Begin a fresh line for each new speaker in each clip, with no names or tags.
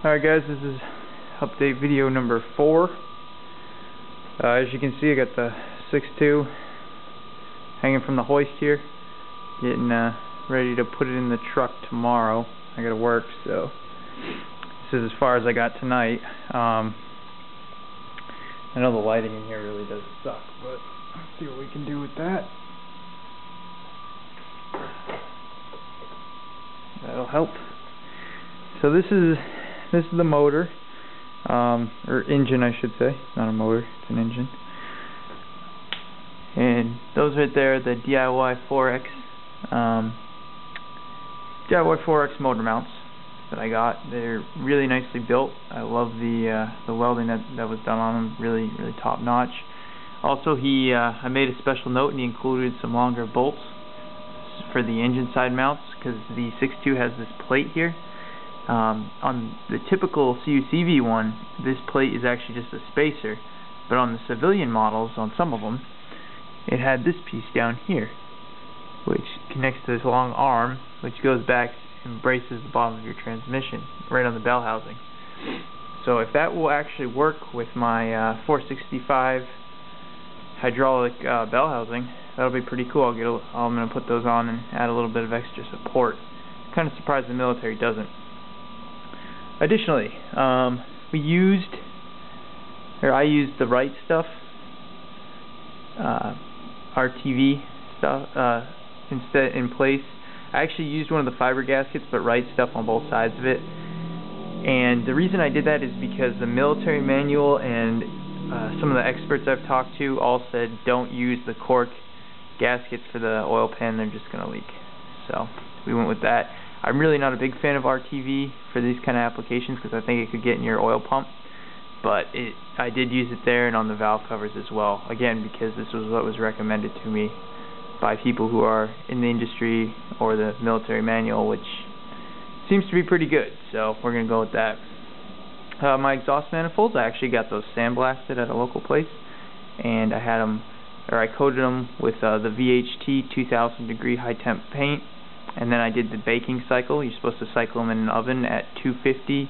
Alright guys, this is update video number 4. As you can see, I got the 6.2 hanging from the hoist here, getting ready to put it in the truck tomorrow. I gotta work, so this is as far as I got tonight. I know the lighting in here really does suck, but let's see what we can do with that. That'll help. So this is the motor, or engine I should say. It's not a motor, it's an engine. And those right there are the DIY 4X motor mounts that I got. They're really nicely built. I love the welding that was done on them. Really top notch. Also, I made a special note and he included some longer bolts for the engine side mounts, because the 6.2 has this plate here. On the typical CUCV one, this plate is actually just a spacer, but on the civilian models, on some of them, it had this piece down here, which connects to this long arm, which goes back and braces the bottom of your transmission, right on the bell housing. So if that will actually work with my 465 hydraulic bell housing, that'll be pretty cool. I'm going to put those on and add a little bit of extra support. Kind of surprised the military doesn't. Additionally, I used the right stuff, RTV stuff in place. I actually used one of the fiber gaskets, but right stuff on both sides of it. And the reason I did that is because the military manual and some of the experts I've talked to all said don't use the cork gaskets for the oil pan, they're just going to leak. So we went with that. I'm really not a big fan of RTV for these kind of applications because I think it could get in your oil pump, but I did use it there and on the valve covers as well, again because this was what was recommended to me by people who are in the industry or the military manual, which seems to be pretty good, so we're going to go with that. My exhaust manifolds, I actually got those sandblasted at a local place, and I coated them with the VHT 2000 degree high temp paint. And then I did the baking cycle. You're supposed to cycle them in an oven at 250,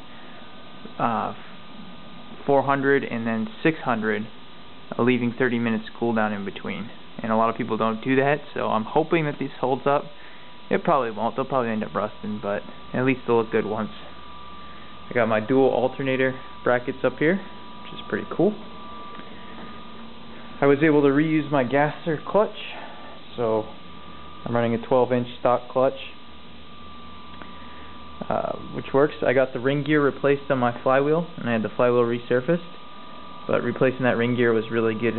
400, and then 600, leaving 30 minutes cool down in between. And a lot of people don't do that, so I'm hoping that this holds up. It probably won't. They'll probably end up rusting, but at least they'll look good once. I got my dual alternator brackets up here, which is pretty cool. I was able to reuse my gasser clutch, so I'm running a 12-inch stock clutch, which works. I got the ring gear replaced on my flywheel, and I had the flywheel resurfaced, but replacing that ring gear was really good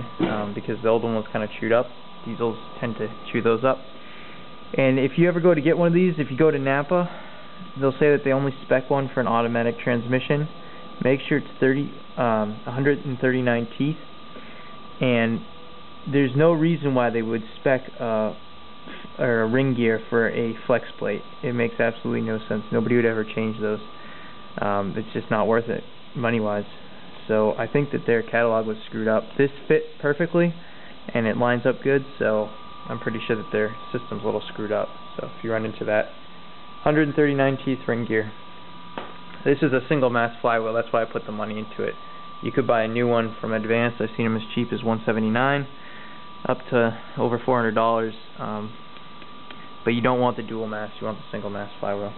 because the old one was kind of chewed up. Diesels tend to chew those up. And if you ever go to get one of these, if you go to Napa, they'll say that they only spec one for an automatic transmission. Make sure it's 139 teeth, and there's no reason why they would spec or a ring gear for a flex plate. It makes absolutely no sense. Nobody would ever change those. It's just not worth it money-wise. So I think that their catalog was screwed up. This fit perfectly, and it lines up good, so I'm pretty sure that their system's a little screwed up. So if you run into that, 139 teeth ring gear. This is a single mass flywheel, that's why I put the money into it. You could buy a new one from Advance. I've seen them as cheap as $179 up to over $400. But you don't want the dual mass, you want the single mass flywheel.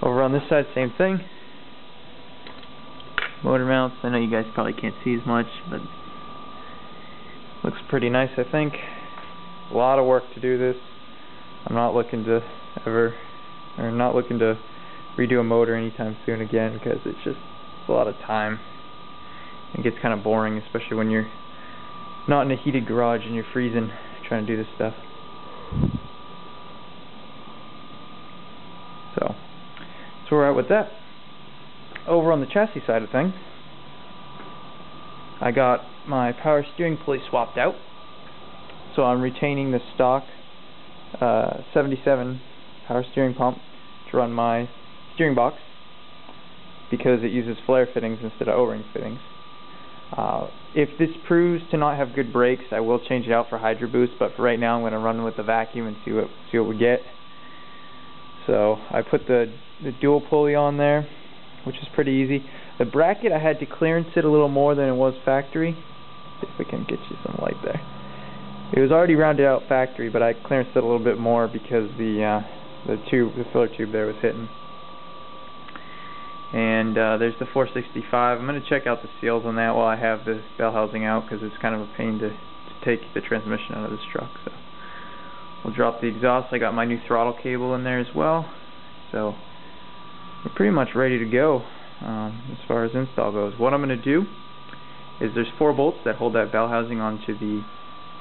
Over on this side, same thing. Motor mounts, I know you guys probably can't see as much, but looks pretty nice, I think. A lot of work to do this. I'm not looking to redo a motor anytime soon again, because it's a lot of time. It gets kind of boring, especially when you're not in a heated garage and you're freezing trying to do this stuff. So that's where we're at with that. Over on the chassis side of things, I got my power steering pulley swapped out, so I'm retaining the stock 77 power steering pump to run my steering box because it uses flare fittings instead of O-ring fittings. If this proves to not have good brakes, I will change it out for Hydro Boost, but for right now I'm going to run with the vacuum and see what we get. So I put the dual pulley on there, which is pretty easy. The bracket, I had to clearance it a little more than it was factory. See if we can get you some light there. It was already rounded out factory, but I clearanced it a little bit more because the filler tube there was hitting. And there's the 465. I'm going to check out the seals on that while I have the bell housing out, because it's kind of a pain to take the transmission out of this truck. So we'll drop the exhaust. I got my new throttle cable in there as well. So we're pretty much ready to go as far as install goes. What I'm going to do is there's 4 bolts that hold that bell housing onto the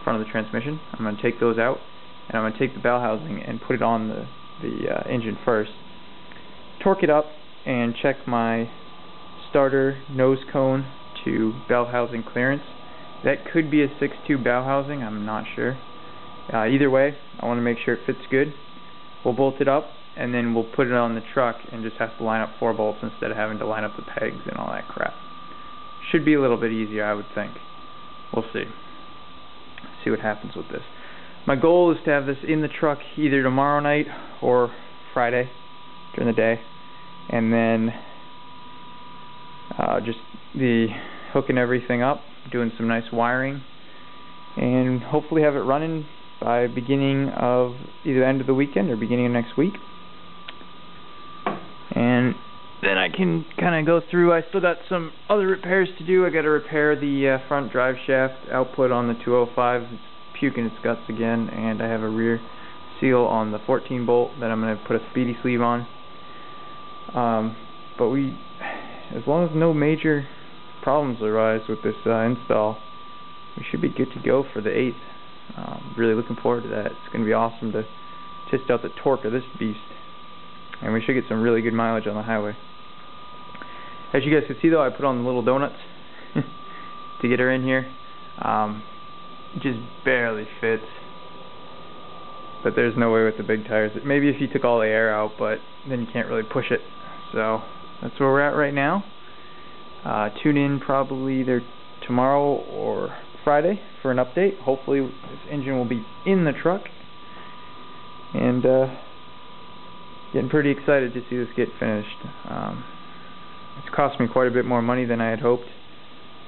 front of the transmission. I'm going to take those out, and I'm going to take the bell housing and put it on the engine first. Torque it up and check my starter nose cone to bell housing clearance. That could be a 6.2 bell housing, I'm not sure. Either way, I want to make sure it fits good. We'll bolt it up, and then we'll put it on the truck and just have to line up 4 bolts instead of having to line up the pegs and all that crap. Should be a little bit easier, I would think. We'll see. See what happens with this. My goal is to have this in the truck either tomorrow night or Friday during the day, and then just hooking everything up, doing some nice wiring, and hopefully have it running by beginning of either end of the weekend or beginning of next week. And then I can kind of go through. I still got some other repairs to do. I got to repair the front drive shaft output on the 205. It's puking its guts again, and I have a rear seal on the 14 bolt that I'm going to put a speedy sleeve on. But as long as no major problems arise with this install, we should be good to go for the 8th. Really looking forward to that. It's going to be awesome to test out the torque of this beast, and we should get some really good mileage on the highway. As you guys can see, though, I put on the little donuts to get her in here. It just barely fits, but there's no way with the big tires. Maybe if you took all the air out, but then you can't really push it. So that's where we're at right now. Tune in probably either tomorrow or Friday for an update. Hopefully this engine will be in the truck, and getting pretty excited to see this get finished. It's cost me quite a bit more money than I had hoped,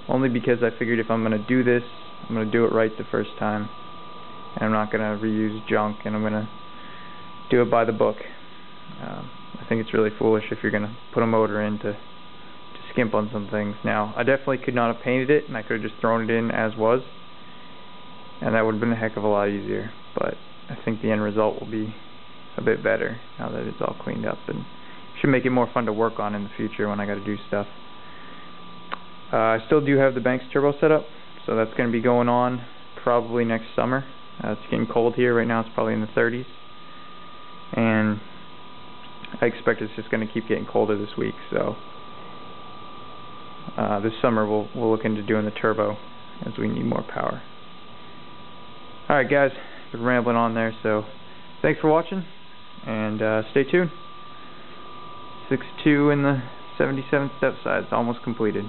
only because I figured if I'm going to do this, I'm going to do it right the first time, and I'm not going to reuse junk, and I'm going to do it by the book. I think it's really foolish if you're going to put a motor in to skimp on some things. Now, I definitely could not have painted it, and I could have just thrown it in as was, and that would have been a heck of a lot easier, but I think the end result will be a bit better now that it's all cleaned up, and should make it more fun to work on in the future when I got to do stuff. I still do have the Banks turbo set up, so that's going to be going on probably next summer. It's getting cold here right now. It's probably in the 30s, and I expect it's just going to keep getting colder this week. So this summer we'll look into doing the turbo, as we need more power. Alright guys, been rambling on there, so thanks for watching, and stay tuned. 6.2 in the 77 Stepside. It's almost completed.